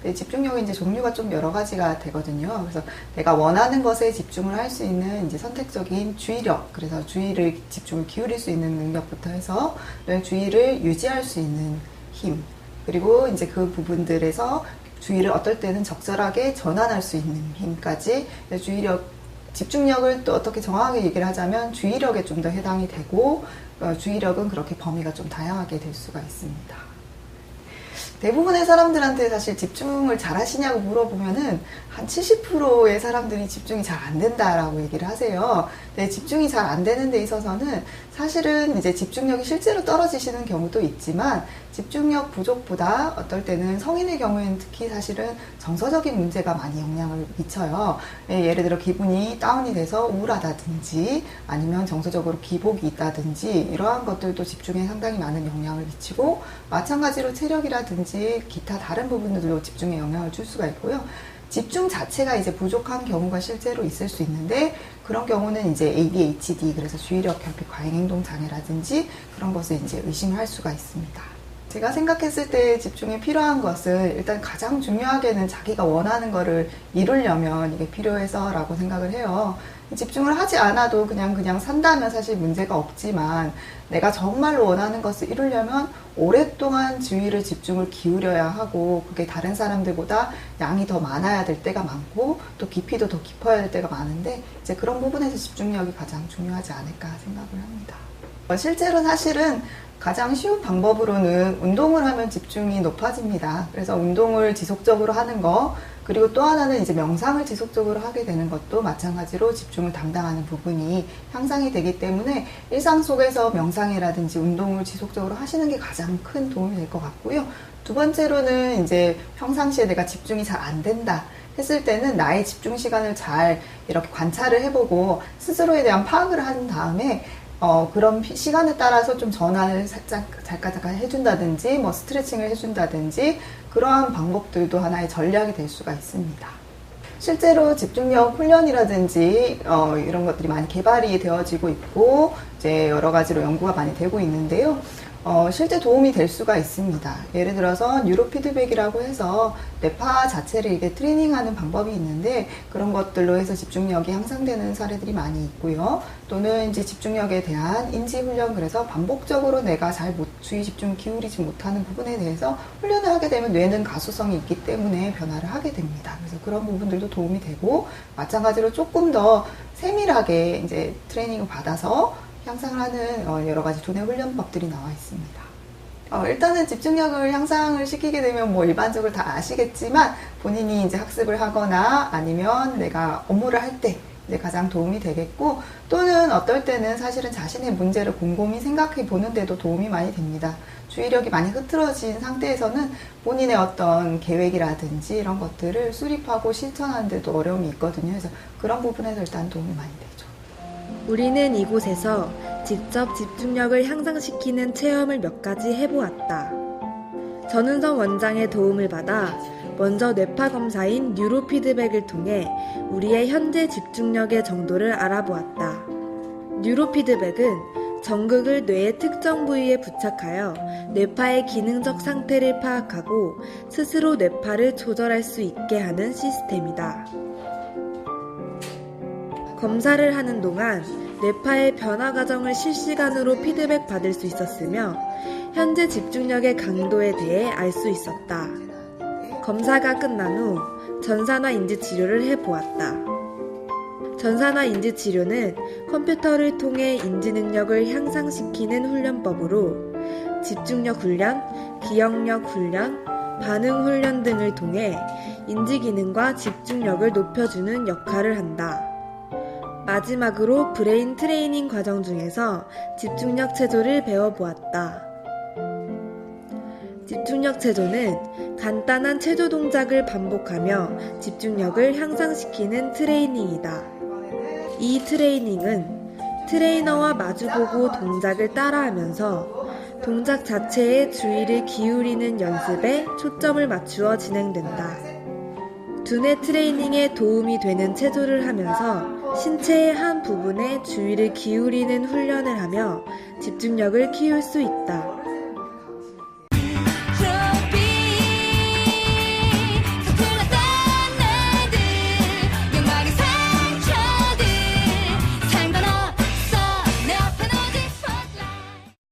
근데 집중력이 이제 종류가 좀 여러 가지가 되거든요. 그래서 내가 원하는 것에 집중을 할 수 있는 이제 선택적인 주의력, 그래서 주의를 집중을 기울일 수 있는 능력부터 해서 주의를 유지할 수 있는 힘, 그리고 이제 그 부분들에서 주의를 어떨 때는 적절하게 전환할 수 있는 힘까지 주의력, 집중력을 또 어떻게 정확하게 얘기를 하자면 주의력에 좀 더 해당이 되고 주의력은 그렇게 범위가 좀 다양하게 될 수가 있습니다. 대부분의 사람들한테 사실 집중을 잘 하시냐고 물어보면은 한 70%의 사람들이 집중이 잘 안 된다라고 얘기를 하세요. 근데 집중이 잘 안 되는 데 있어서는 사실은 이제 집중력이 실제로 떨어지시는 경우도 있지만 집중력 부족보다 어떨 때는 성인의 경우에는 특히 사실은 정서적인 문제가 많이 영향을 미쳐요. 예를 들어 기분이 다운이 돼서 우울하다든지 아니면 정서적으로 기복이 있다든지 이러한 것들도 집중에 상당히 많은 영향을 미치고 마찬가지로 체력이라든지 기타 다른 부분들도 집중에 영향을 줄 수가 있고요. 집중 자체가 이제 부족한 경우가 실제로 있을 수 있는데 그런 경우는 이제 ADHD, 그래서 주의력 결핍 과잉행동 장애라든지 그런 것을 이제 의심을 할 수가 있습니다. 제가 생각했을 때 집중에 필요한 것은 일단 가장 중요하게는 자기가 원하는 거를 이루려면 이게 필요해서 라고 생각을 해요. 집중을 하지 않아도 그냥 산다면 사실 문제가 없지만 내가 정말로 원하는 것을 이루려면 오랫동안 주의를 집중을 기울여야 하고 그게 다른 사람들보다 양이 더 많아야 될 때가 많고 또 깊이도 더 깊어야 될 때가 많은데 이제 그런 부분에서 집중력이 가장 중요하지 않을까 생각을 합니다. 실제로 사실은 가장 쉬운 방법으로는 운동을 하면 집중이 높아집니다. 그래서 운동을 지속적으로 하는 거, 그리고 또 하나는 이제 명상을 지속적으로 하게 되는 것도 마찬가지로 집중을 담당하는 부분이 향상이 되기 때문에 일상 속에서 명상이라든지 운동을 지속적으로 하시는 게 가장 큰 도움이 될 것 같고요. 두 번째로는 이제 평상시에 내가 집중이 잘 안 된다 했을 때는 나의 집중 시간을 잘 이렇게 관찰을 해보고 스스로에 대한 파악을 한 다음에 그런 시간에 따라서 좀 전환을 살짝 잠깐 해준다든지 뭐 스트레칭을 해준다든지 그러한 방법들도 하나의 전략이 될 수가 있습니다. 실제로 집중력 훈련이라든지 이런 것들이 많이 개발이 되어지고 있고 이제 여러 가지로 연구가 많이 되고 있는데요. 실제 도움이 될 수가 있습니다. 예를 들어서 뉴로피드백이라고 해서 뇌파 자체를 이게 트레이닝하는 방법이 있는데 그런 것들로 해서 집중력이 향상되는 사례들이 많이 있고요. 또는 이제 집중력에 대한 인지훈련, 그래서 반복적으로 내가 잘 주의 집중을 기울이지 못하는 부분에 대해서 훈련을 하게 되면 뇌는 가소성이 있기 때문에 변화를 하게 됩니다. 그래서 그런 부분들도 도움이 되고 마찬가지로 조금 더 세밀하게 이제 트레이닝을 받아서 향상을 하는 여러 가지 두뇌 훈련법들이 나와 있습니다. 일단은 집중력을 향상을 시키게 되면 뭐 일반적으로 다 아시겠지만 본인이 이제 학습을 하거나 아니면 내가 업무를 할 때 이제 가장 도움이 되겠고 또는 어떨 때는 사실은 자신의 문제를 곰곰이 생각해 보는데도 도움이 많이 됩니다. 주의력이 많이 흐트러진 상태에서는 본인의 어떤 계획이라든지 이런 것들을 수립하고 실천하는 데도 어려움이 있거든요. 그래서 그런 부분에서 일단 도움이 많이 되죠. 우리는 이곳에서 직접 집중력을 향상시키는 체험을 몇 가지 해보았다. 전은선 원장의 도움을 받아 먼저 뇌파 검사인 뉴로피드백을 통해 우리의 현재 집중력의 정도를 알아보았다. 뉴로피드백은 전극을 뇌의 특정 부위에 부착하여 뇌파의 기능적 상태를 파악하고 스스로 뇌파를 조절할 수 있게 하는 시스템이다. 검사를 하는 동안 뇌파의 변화 과정을 실시간으로 피드백 받을 수 있었으며 현재 집중력의 강도에 대해 알 수 있었다. 검사가 끝난 후 전산화 인지 치료를 해보았다. 전산화 인지 치료는 컴퓨터를 통해 인지 능력을 향상시키는 훈련법으로 집중력 훈련, 기억력 훈련, 반응 훈련 등을 통해 인지 기능과 집중력을 높여주는 역할을 한다. 마지막으로 브레인 트레이닝 과정 중에서 집중력 체조를 배워보았다. 집중력 체조는 간단한 체조 동작을 반복하며 집중력을 향상시키는 트레이닝이다. 이 트레이닝은 트레이너와 마주보고 동작을 따라하면서 동작 자체에 주의를 기울이는 연습에 초점을 맞추어 진행된다. 두뇌 트레이닝에 도움이 되는 체조를 하면서 신체의 한 부분에 주의를 기울이는 훈련을 하며 집중력을 키울 수 있다.